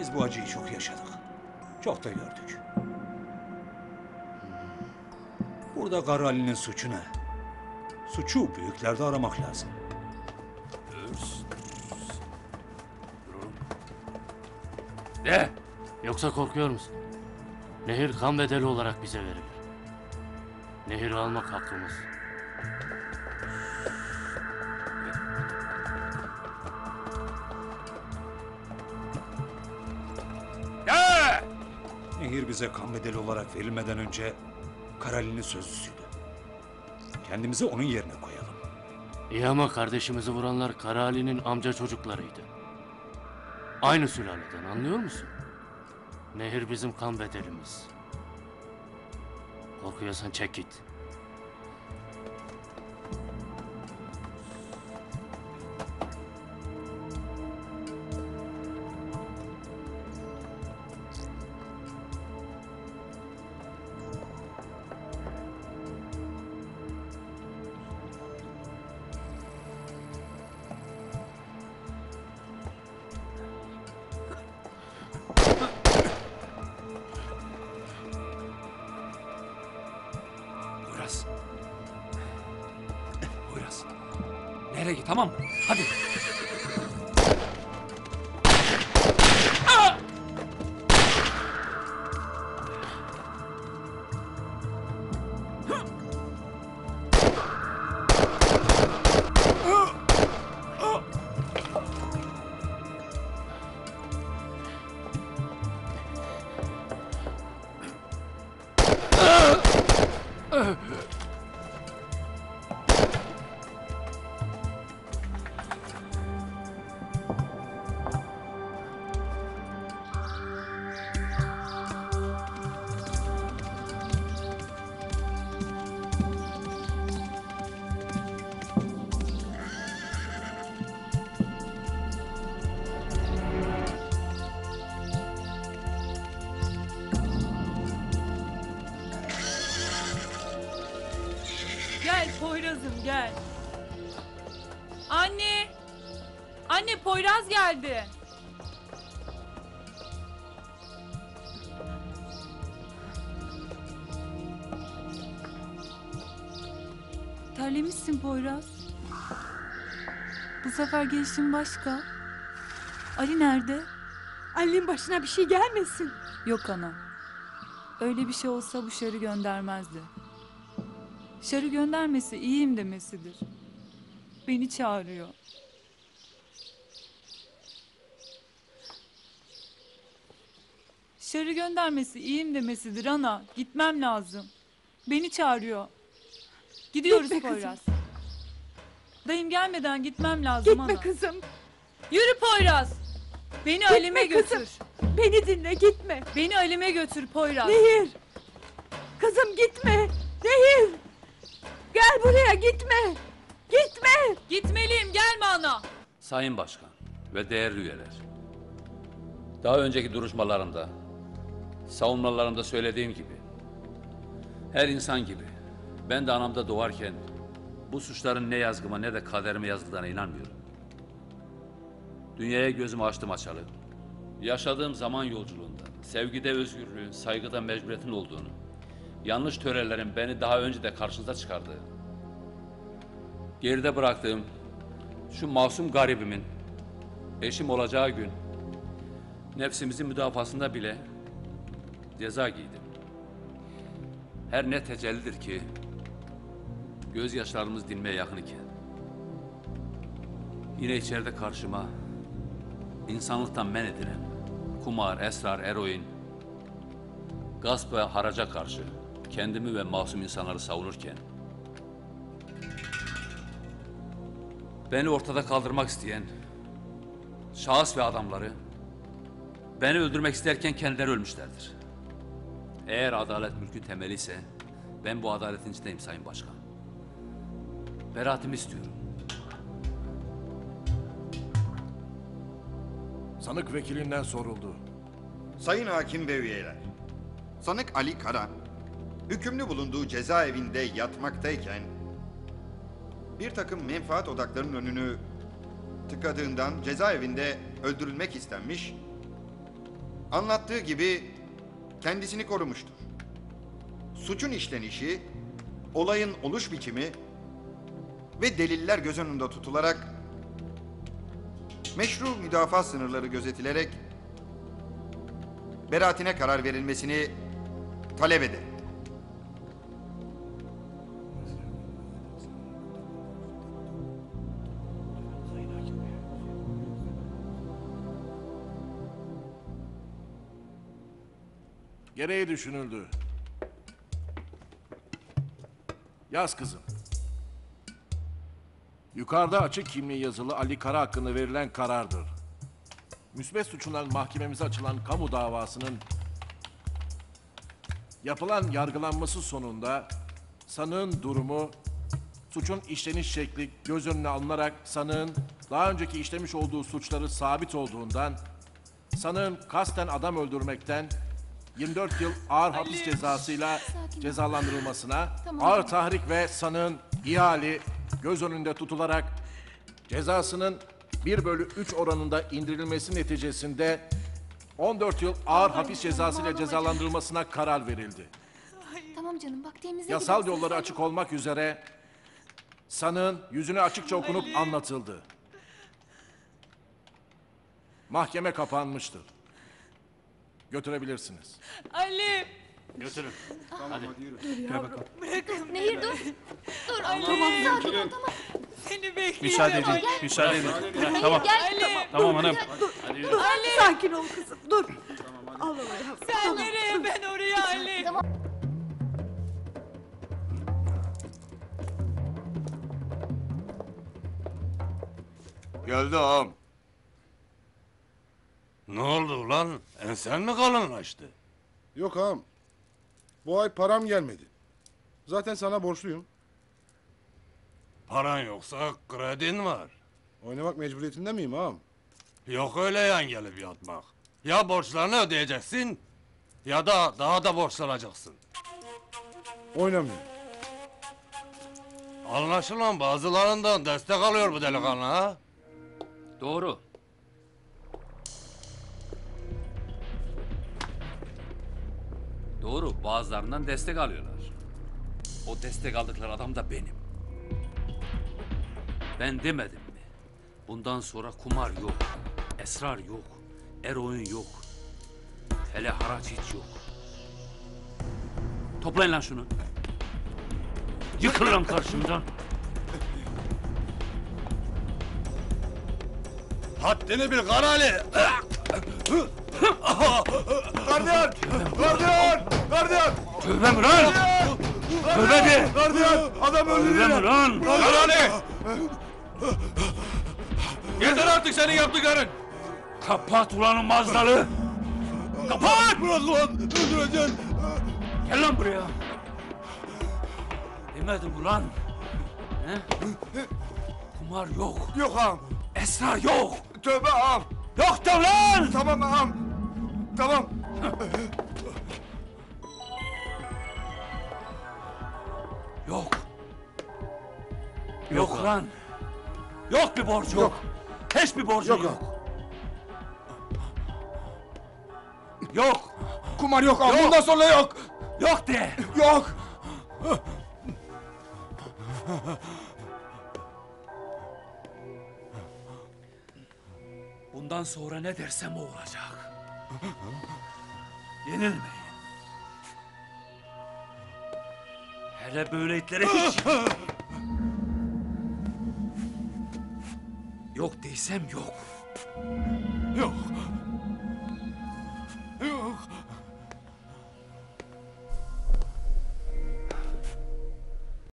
Biz bu acıyı çok yaşadık. Çok da gördük. Burada Kara Ali'nin suçu ne? Suçu büyüklerde aramak lazım. De! Yoksa korkuyor musun? Nehir kan bedeli olarak bize verilir. Nehiri almak hakkımız. Nehir bize kan bedeli olarak verilmeden önce Kara Ali'nin sözlüsüydü. Kendimizi onun yerine koyalım. İyi ama kardeşimizi vuranlar Kara Ali'nin amca çocuklarıydı. Aynı sülaleden, anlıyor musun? Nehir bizim kan bedelimiz. Korkuyorsan çek git. Poyraz. Poyraz. Nereye git, tamam mı? Hadi. Gel Poyraz'ım gel. Anne! Anne Poyraz geldi. Terlemişsin Poyraz. Bu sefer gelişin başka. Ali nerede? Ali'nin başına bir şey gelmesin. Yok ana. Öyle bir şey olsa bu Şar'ı göndermezdi. Şar'ı göndermesi iyiyim demesidir. Beni çağırıyor. Şar'ı göndermesi iyiyim demesidir ana. Gitmem lazım. Beni çağırıyor. Gidiyoruz Gitme Poyraz. Dayım gelmeden gitmem lazım Gitme ana. kızım. Yürü Poyraz. Beni Halim'e kızım. götür. Beni dinle, gitme. Beni Halim'e götür Poyraz. Nehir. Kızım gitme. Nehir. Gel buraya, gitme. Gitme. Gitmeliyim, gelme ana. Sayın Başkan ve değerli üyeler. Daha önceki duruşmalarımda, savunmalarımda söylediğim gibi, her insan gibi ben de anamda doğarken bu suçların ne yazgıma ne de kaderime yazıldığına inanmıyorum. Dünyaya gözümü açtım açalı. Yaşadığım zaman yolculuğunda sevgide özgürlüğün, saygıda mecburiyetin olduğunu, yanlış törelerin beni daha önce de karşınıza çıkardığı, geride bıraktığım şu masum garibimin eşim olacağı gün nefsimizin müdafasında bile ceza giydim. Her ne tecellidir ki gözyaşlarımız dinmeye yakın iken yine içeride karşıma insanlıktan men edilen kumar, esrar, eroin, gasp ve haraca karşı kendimi ve masum insanları savunurken beni ortada kaldırmak isteyen şahıs ve adamları beni öldürmek isterken kendileri ölmüşlerdir. Eğer adalet mülkün temeli ise ben bu adaletin içindeyim Sayın Başkan. Beraatimi istiyorum. Sanık vekilinden soruldu. Sayın Hakim ve üyeler, sanık Ali Kara, hükümlü bulunduğu cezaevinde yatmaktayken bir takım menfaat odaklarının önünü tıkadığından cezaevinde öldürülmek istenmiş anlattığı gibi kendisini korumuştur. Suçun işlenişi, olayın oluş biçimi ve deliller göz önünde tutularak meşru müdafaa sınırları gözetilerek beraatine karar verilmesini talep ederim. Gereği düşünüldü. Yaz kızım. Yukarıda açık kimliği yazılı Ali Kara hakkında verilen karardır. Müsbet suçundan mahkememize açılan kamu davasının yapılan yargılanması sonunda sanığın durumu, suçun işleniş şekli göz önüne alınarak sanığın daha önceki işlemiş olduğu suçları sabit olduğundan sanığın kasten adam öldürmekten 24 yıl ağır hapis cezasıyla cezalandırılmasına, ağır tahrik ve sanığın ihali göz önünde tutularak cezasının 1/3 oranında indirilmesi neticesinde 14 yıl ağır hapis cezasıyla cezalandırılmasına karar verildi. Tamam canım bak temizle. Yasal yolları açık olmak üzere sanığın yüzüne açıkça okunup anlatıldı. Mahkeme kapanmıştır. Götürebilirsiniz. Ali! Götürün. Hadi. Nehir dur. Dur. Ali! Tamam sakin ol tamam. Seni bekliyorum. Müsaade edin. Müsaade edin. Nehir Tamam. gel. Tamam hanım. Hadi yürü. Dur, sakin ol kızım, dur. Al yavrum. Sen nereye, ben oraya Ali? Geldi ağam. Ne oldu ulan? Ensen mi kalınlaştı? Yok ağam. Bu ay param gelmedi. Zaten sana borçluyum. Paran yoksa kredin var. Oynamak mecburiyetinde miyim ağam? Yok öyle yan gelip yatmak. Ya borçlarını ödeyeceksin ya da daha da borçlanacaksın. Oynamıyorum. Anlaşılan bazılarından destek alıyor bu delikanlı ha? Doğru. Doğru, bazılarından destek alıyorlar. O destek aldıkları adam da benim. Ben demedim mi? Bundan sonra kumar yok, esrar yok, eroin yok. Hele haraç hiç yok. Toplayın lan şunu. Yıkıl lan karşımdan. Haddini bil Karali! Gardiyan! Gardiyan! Gardiyan! Tövbe mi lan? Tövbe de! Gardiyan! Adam Tövbe mi öldürüyor! lan? Karali! Yeter artık senin yaptıkların! Kapat ulan o mazdalı! Kapat! Bırak ulan! Öldüreceksin! Gel lan buraya! Demedim ulan! He? Kumar yok, Yok ağam! esrar yok! Tövbe ağam! Yok da lan! Tamam ağam! Tamam! Yok! Yok lan! Yok bir borcu yok! Hiçbir borcu yok! Yok! Kumar yok ağam! Yok. Bundan sonra yok! Yok de! Yok! Bundan sonra ne dersem o olacak. Yenilmeyin. Hele böyle itlere hiç... Yok değilsem yok. Yok!